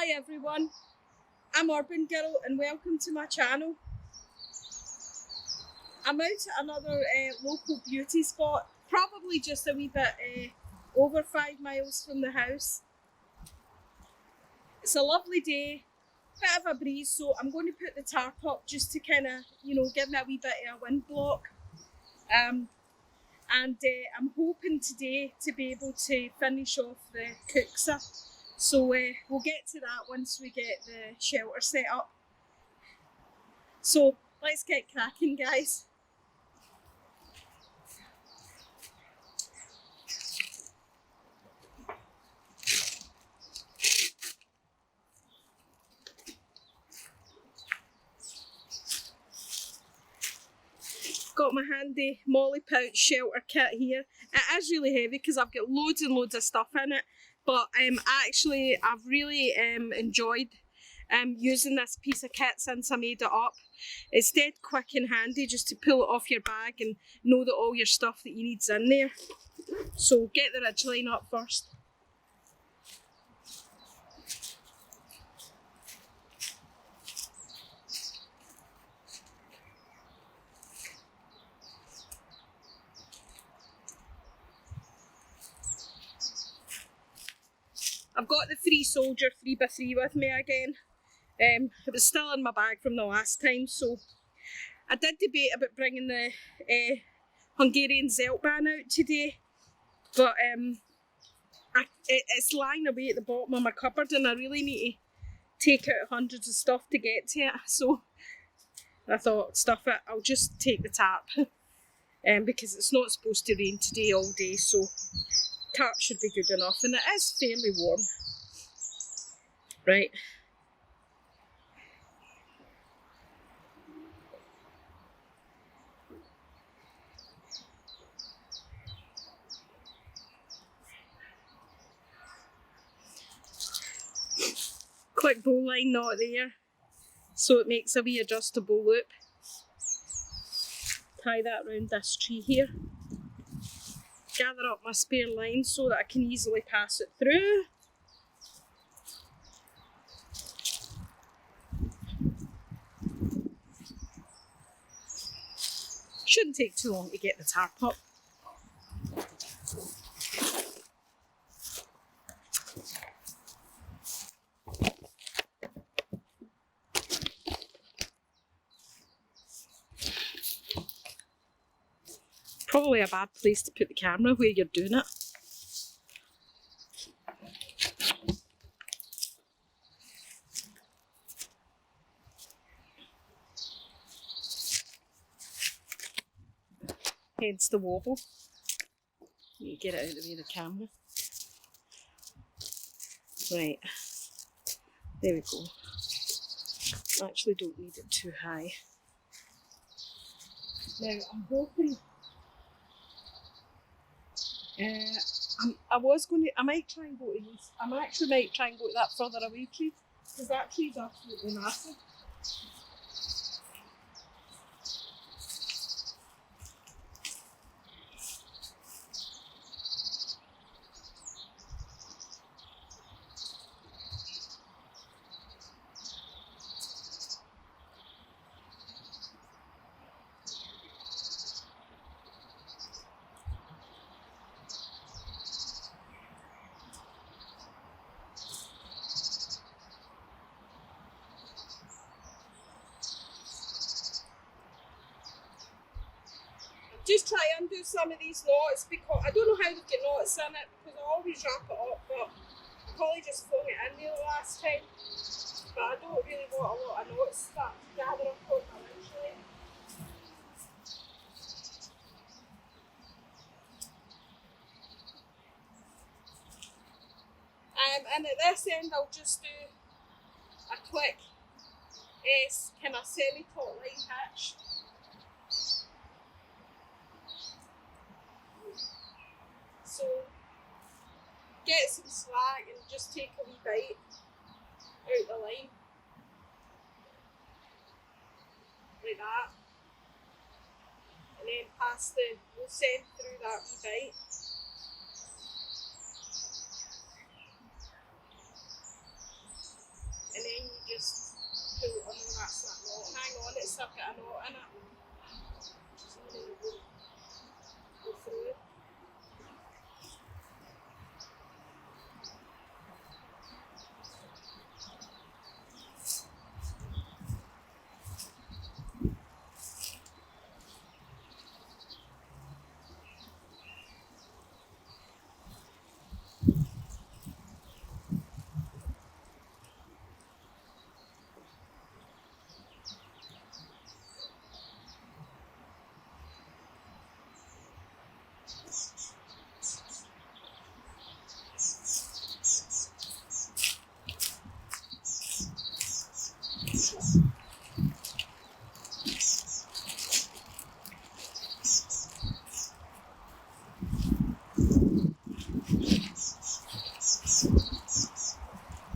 Hi everyone, I'm Urban Girl and welcome to my channel. I'm out at another local beauty spot, probably just a wee bit over 5 miles from the house. It's a lovely day, bit of a breeze, so I'm going to put the tarp up just to kind of, give me a wee bit of a wind block. I'm hoping today to be able to finish off the kuksa. So we'll get to that once we get the shelter set up. So let's get cracking, guys. Got my handy Molly pouch shelter kit here. It is really heavy because I've got loads and loads of stuff in it, but I've really enjoyed using this piece of kit since I made it up. It's dead quick and handy just to pull it off your bag and know that all your stuff that you need's in there. So get the ridge line up first. I've got the Freesoldier 3x3 with me again. It was still in my bag from the last time, so I did debate about bringing the Hungarian Zeltban out today, but it's lying away at the bottom of my cupboard and I really need to take out hundreds of stuff to get to it, so I thought, stuff it, I'll just take the tarp because it's not supposed to rain today all day, so tarp should be good enough, and it is fairly warm. Right. Quick bowline knot there, so it makes a wee adjustable loop. Tie that around this tree here. Gather up my spare line so that I can easily pass it through. Shouldn't take too long to get the tarp up. Probably a bad place to put the camera where you're doing it. Hence the wobble. You get it out of the way of the camera. Right, there we go. Actually don't need it too high. Now I'm hoping I might try and go to this. I actually might try and go to that further away tree because that tree's absolutely massive. Just try and undo some of these knots because I don't know how to get knots in it because I always wrap it up, but I probably just flung it in there the last time. But I don't really want a lot of knots that gather up on my ridge line. And at this end I'll just do a quick kind of semi-taut line hitch. So get some slack and just take a wee bite out the line. Like that. And then we'll send through that wee bite. Oh, hang on, it's still got a knot in it. Go through it.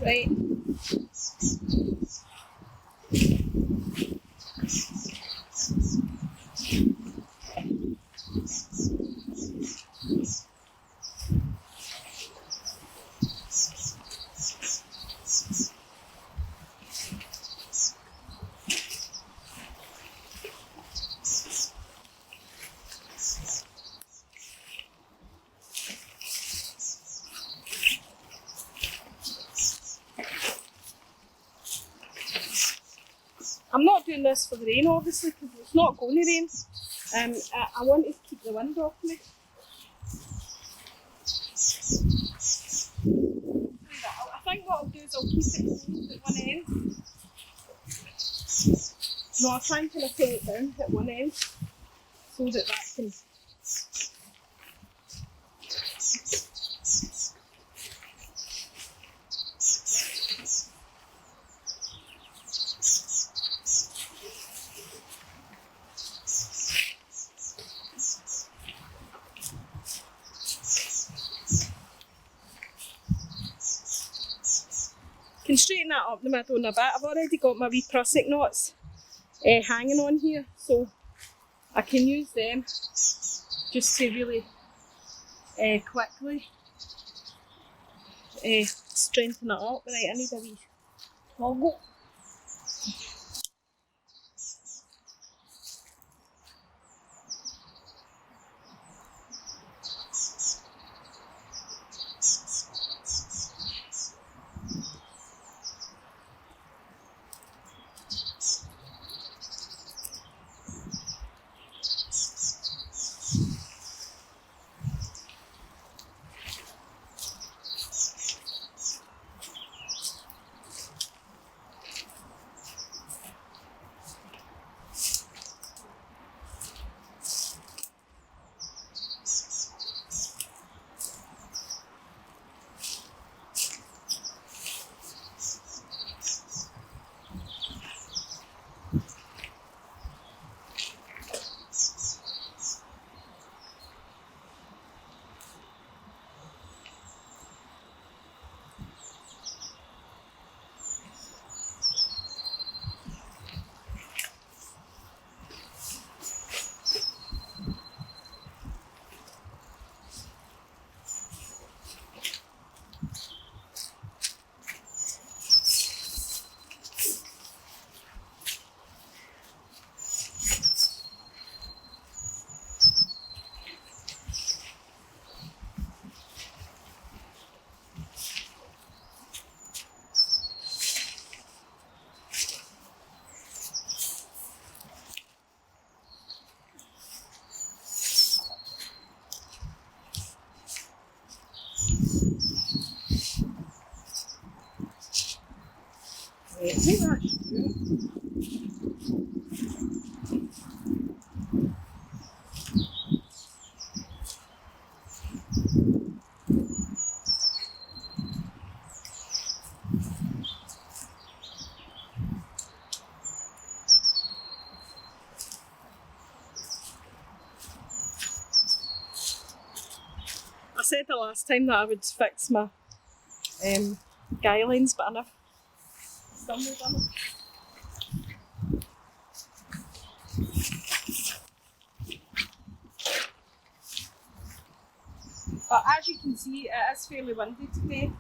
Right. I'm not doing this for the rain, obviously, because it's not going to rain. I want to keep the wind off me. I think what I'll do is I'll keep it closed at one end. No, I'll try and kind of pull it down at one end so that can. Can straighten that up the middle in a bit. I've already got my wee prusik knots hanging on here, so I can use them just to really quickly strengthen it up. Right, I need a wee toggle. I think that should do it. I said the last time that I would fix my guy lines, but I never still not done it. But as you can see, it is fairly windy today.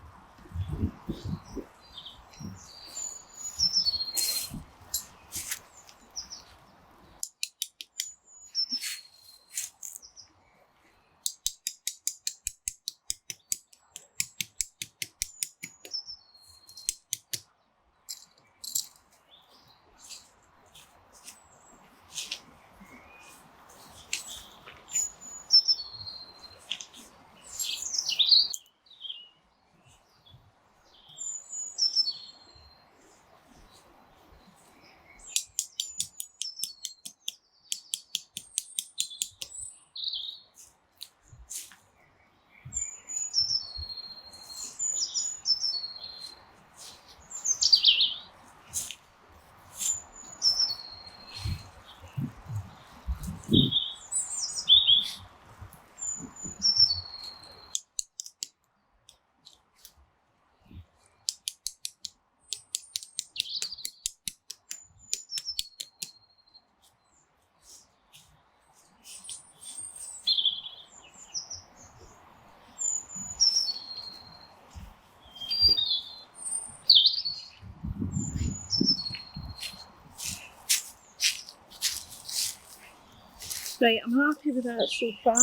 Right, I'm happy with that so far.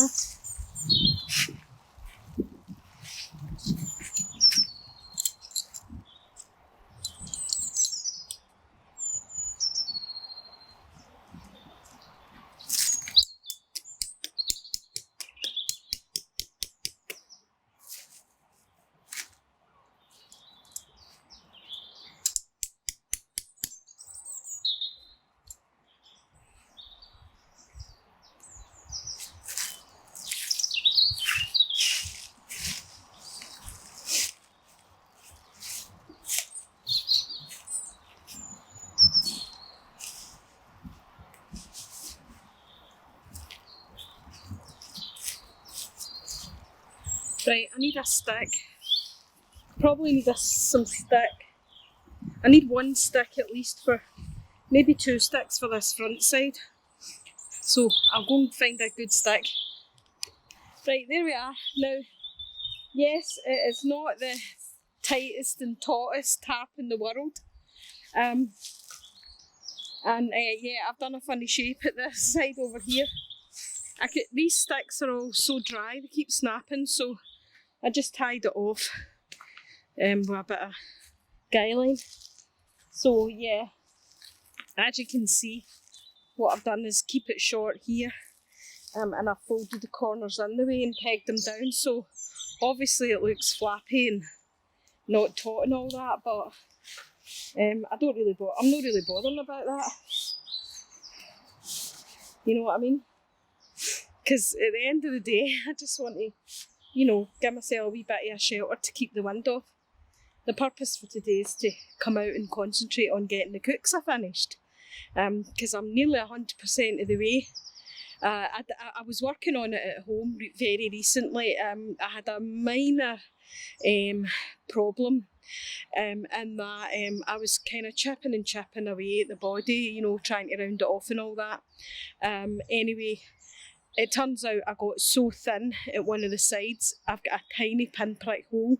Right, I need a stick. Probably need some stick. I need one stick at least for, maybe 2 sticks for this front side. So I'll go and find a good stick. Right, there we are. Now, yes, it is not the tightest and tautest tarp in the world. And yeah, I've done a funny shape at this side over here. These sticks are all so dry, they keep snapping, so I just tied it off with a bit of guy line. So yeah, as you can see, what I've done is keep it short here, and I've folded the corners in the way and pegged them down, so obviously it looks flappy and not taut and all that, but I'm not really bothering about that. You know what I mean? Because at the end of the day, I just want to, give myself a wee bit of a shelter to keep the wind off. The purpose for today is to come out and concentrate on getting the kuksa finished, because I'm nearly 100% of the way. I was working on it at home very recently. I had a minor problem, and that I was kind of chipping away at the body, trying to round it off and all that. Anyway, it turns out I got so thin at one of the sides, I've got a tiny pinprick hole,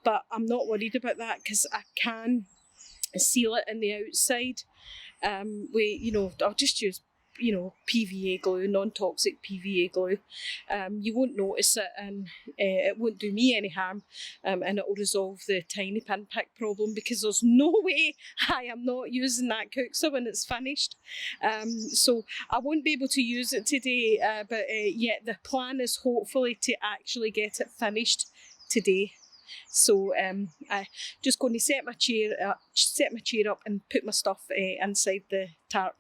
but I'm not worried about that because I can seal it in the outside. I'll just use PVA glue, non-toxic PVA glue. You won't notice it, and it won't do me any harm, and it will resolve the tiny pinprick problem, because there's no way I am not using that kuksa when it's finished. So I won't be able to use it today, but yeah, the plan is hopefully to actually get it finished today. So I'm just going to set my chair up and put my stuff inside the tarp.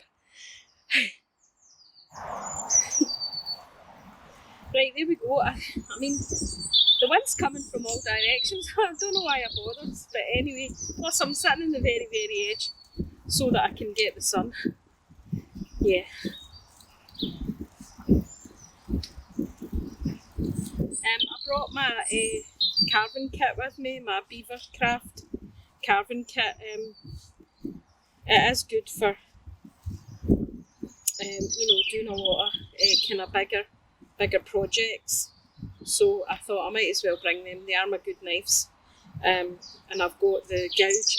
Right, there we go. I mean, the wind's coming from all directions. I don't know why I bothered, but anyway, plus I'm sitting in the very, very edge so that I can get the sun. Yeah. I brought my carving kit with me, my beaver craft carving kit. It is good for doing a lot of kind of bigger projects. So I thought I might as well bring them. They are my good knives. And I've got the gouge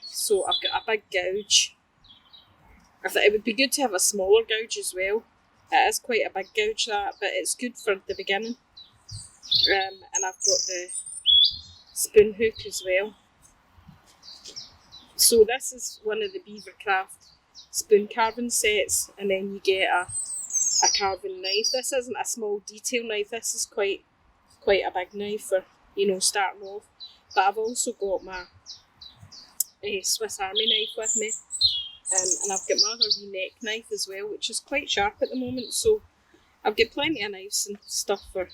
so I've got a big gouge. I thought it would be good to have a smaller gouge as well. It is quite a big gouge, that, but it's good for the beginning. And I've got the spoon hook as well. So this is one of the Beavercraft spoon carving sets, and then you get a carving knife. This isn't a small detail knife, this is quite a big knife for starting off. But I've also got my Swiss Army knife with me, and I've got my other wee neck knife as well, which is quite sharp at the moment. So I've got plenty of knives and stuff for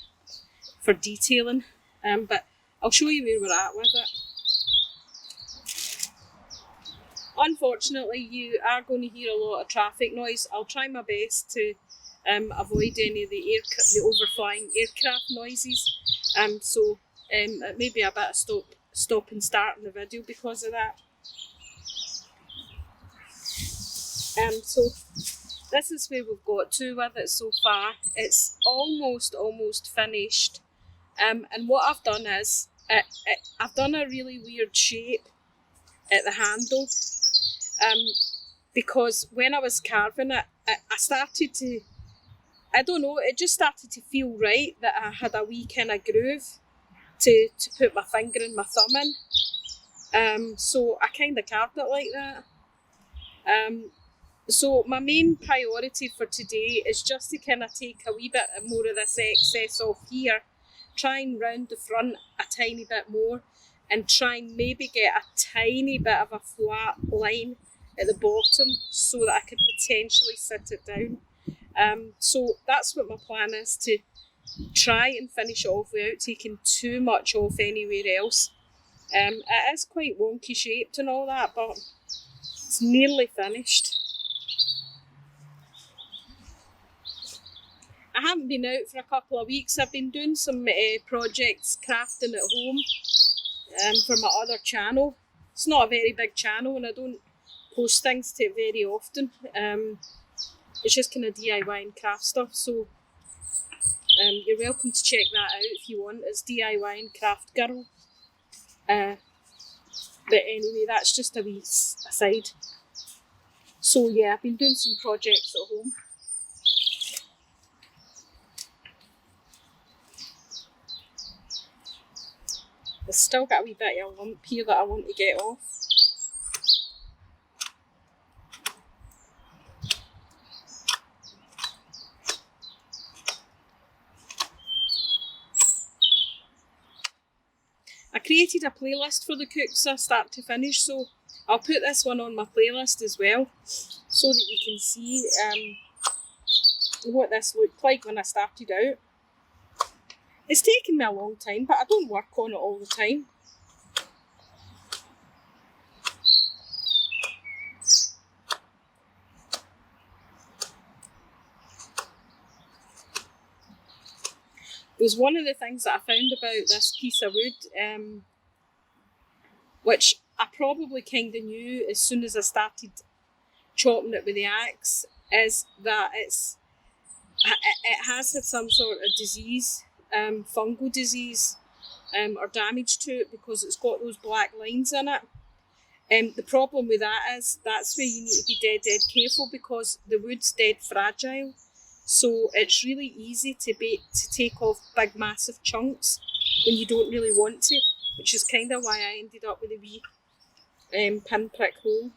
detailing, but I'll show you where we're at with it. Unfortunately, you are going to hear a lot of traffic noise. I'll try my best to avoid any of the overflying aircraft noises. So it may be a bit of stop and start in the video because of that. So this is where we've got to with it so far. It's almost finished. And what I've done is I've done a really weird shape at the handle. Because when I was carving it, I started to, I don't know, it just started to feel right that I had a wee kind of groove to put my finger and my thumb in. So I kind of carved it like that. So my main priority for today is just to kind of take a wee bit more of this excess off here, try and round the front a tiny bit more, and try and maybe get a tiny bit of a flat line at the bottom so that I could potentially sit it down. So that's what my plan is, to try and finish it off without taking too much off anywhere else. It is quite wonky shaped and all that, but it's nearly finished. I haven't been out for a couple of weeks. I've been doing some projects crafting at home for my other channel. It's not a very big channel and I don't post things to it very often. It's just kind of DIY and craft stuff, so you're welcome to check that out if you want. It's DIY and Craft Girl. But anyway, that's just a wee aside. So yeah, I've been doing some projects at home. I've still got a wee bit of a lump here that I want to get off. I created a playlist for the kuksa start to finish, so I'll put this one on my playlist as well so that you can see what this looked like when I started out. It's taken me a long time, but I don't work on it all the time. It was one of the things that I found about this piece of wood, which I probably kind of knew as soon as I started chopping it with the axe, is that it has had some sort of disease, fungal disease, or damage to it, because it's got those black lines in it. The problem with that is that's where you need to be dead careful, because the wood's dead fragile. So it's really easy to take off big massive chunks when you don't really want to, which is kind of why I ended up with a wee pinprick hole.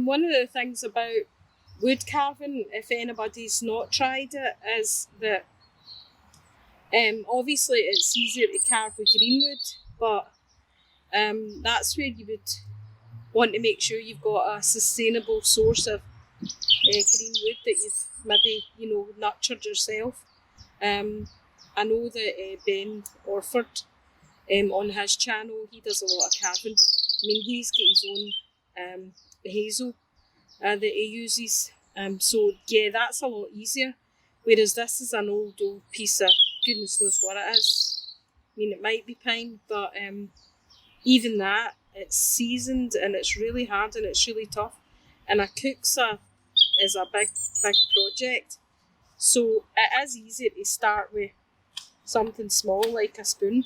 One of the things about wood carving, if anybody's not tried it, is that obviously it's easier to carve with green wood, but that's where you would want to make sure you've got a sustainable source of green wood that you've maybe nurtured yourself. I know that Ben Orford, on his channel, he does a lot of carving. I mean, he's got his own hazel that he uses, so yeah, that's a lot easier, whereas this is an old piece of goodness knows what it is. I mean, it might be pine, but even that, it's seasoned and it's really hard and it's really tough, and a kuksa is a big project, so it is easy to start with something small like a spoon.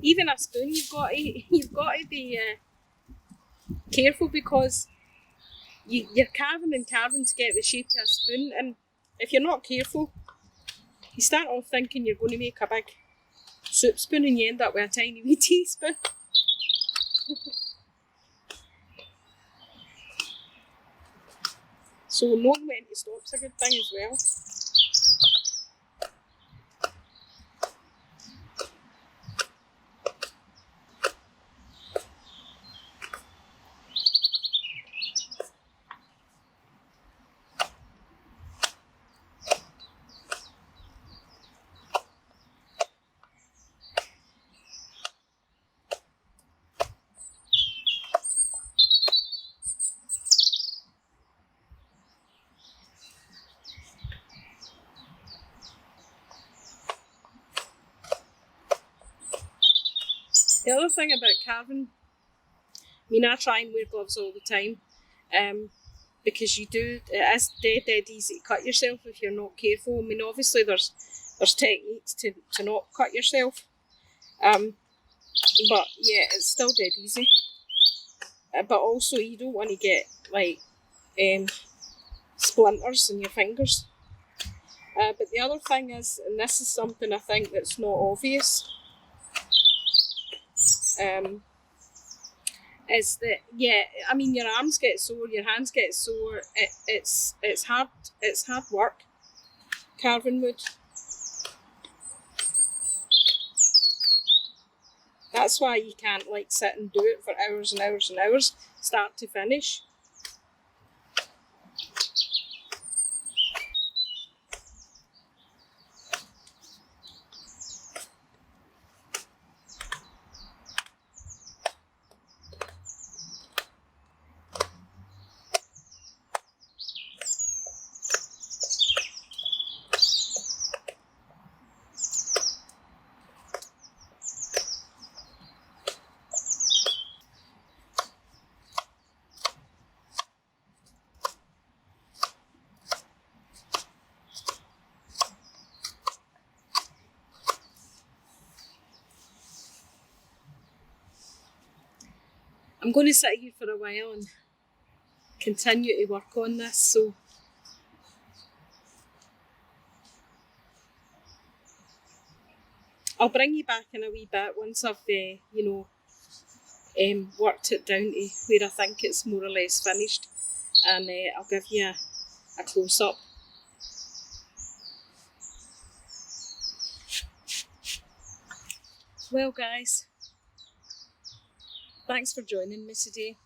Even a spoon, you've got to be careful, because you're carving and carving to get the shape of a spoon, and if you're not careful, you start off thinking you're going to make a big soup spoon and you end up with a tiny wee teaspoon. So knowing when to stop's a good thing as well. The other thing about carving, I mean, I try and wear gloves all the time, because it is dead easy to cut yourself if you're not careful. I mean, obviously there's techniques to not cut yourself, but yeah, it's still dead easy. But also you don't want to get like splinters in your fingers. But the other thing is, and this is something I think that's not obvious, is that, yeah, I mean, your arms get sore, your hands get sore. It's hard work carving wood. That's why you can't like sit and do it for hours and hours and hours, start to finish. I'm going to sit here for a while and continue to work on this, so I'll bring you back in a wee bit once I've worked it down to where I think it's more or less finished, and I'll give you a close-up. Well guys, thanks for joining me today.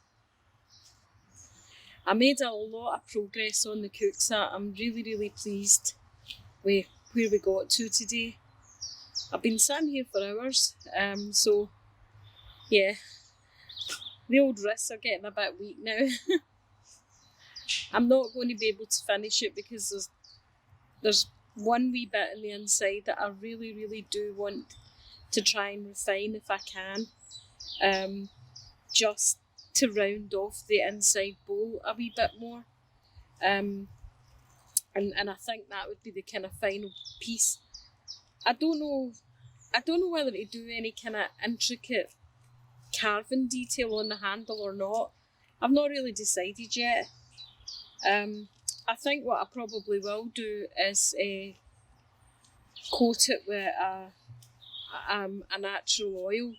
I made a lot of progress on the kuksa. I'm really pleased with where we got to today. I've been sitting here for hours, so yeah, the old wrists are getting a bit weak now. I'm not going to be able to finish it because there's one wee bit in the inside that I really do want to try and refine if I can, just to round off the inside bowl a wee bit more, and I think that would be the kind of final piece. I don't know whether to do any kind of intricate carving detail on the handle or not. I've not really decided yet. I think what I probably will do is coat it with a natural oil.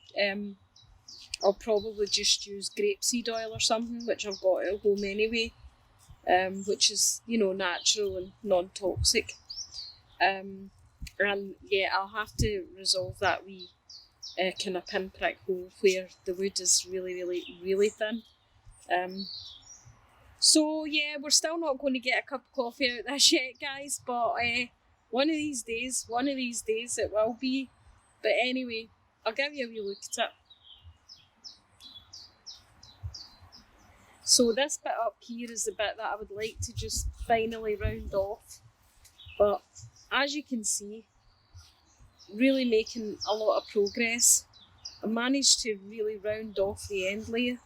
I'll probably just use grapeseed oil or something, which I've got at home anyway, which is, natural and non-toxic. And yeah, I'll have to resolve that wee kind of pinprick hole where the wood is really thin. So yeah, we're still not going to get a cup of coffee out of this yet, guys, but one of these days it will be. But anyway, I'll give you a wee look at it. So this bit up here is the bit that I would like to just finally round off. But as you can see, really making a lot of progress. I managed to really round off the end layer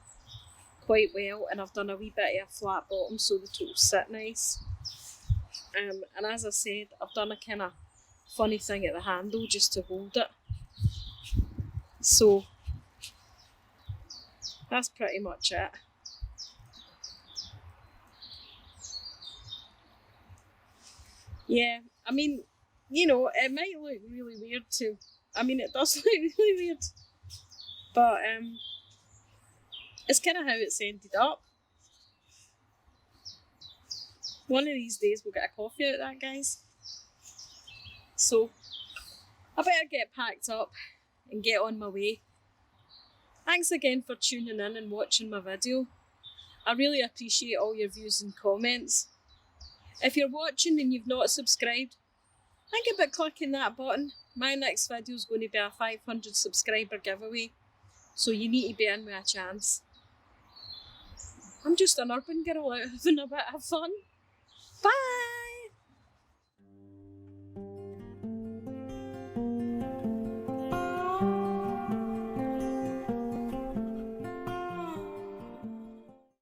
quite well, and I've done a wee bit of a flat bottom so the tools sit nice. And as I said, I've done a kind of funny thing at the handle just to hold it. So that's pretty much it. Yeah, I mean, it might look really weird too. I mean, it does look really weird, but it's kind of how it's ended up. One of these days we'll get a coffee out of that, guys. So, I better get packed up and get on my way. Thanks again for tuning in and watching my video. I really appreciate all your views and comments. If you're watching and you've not subscribed, think about clicking that button. My next video is going to be a 500 subscriber giveaway, so you need to be in with a chance. I'm just an urban girl out having a bit of fun. Bye!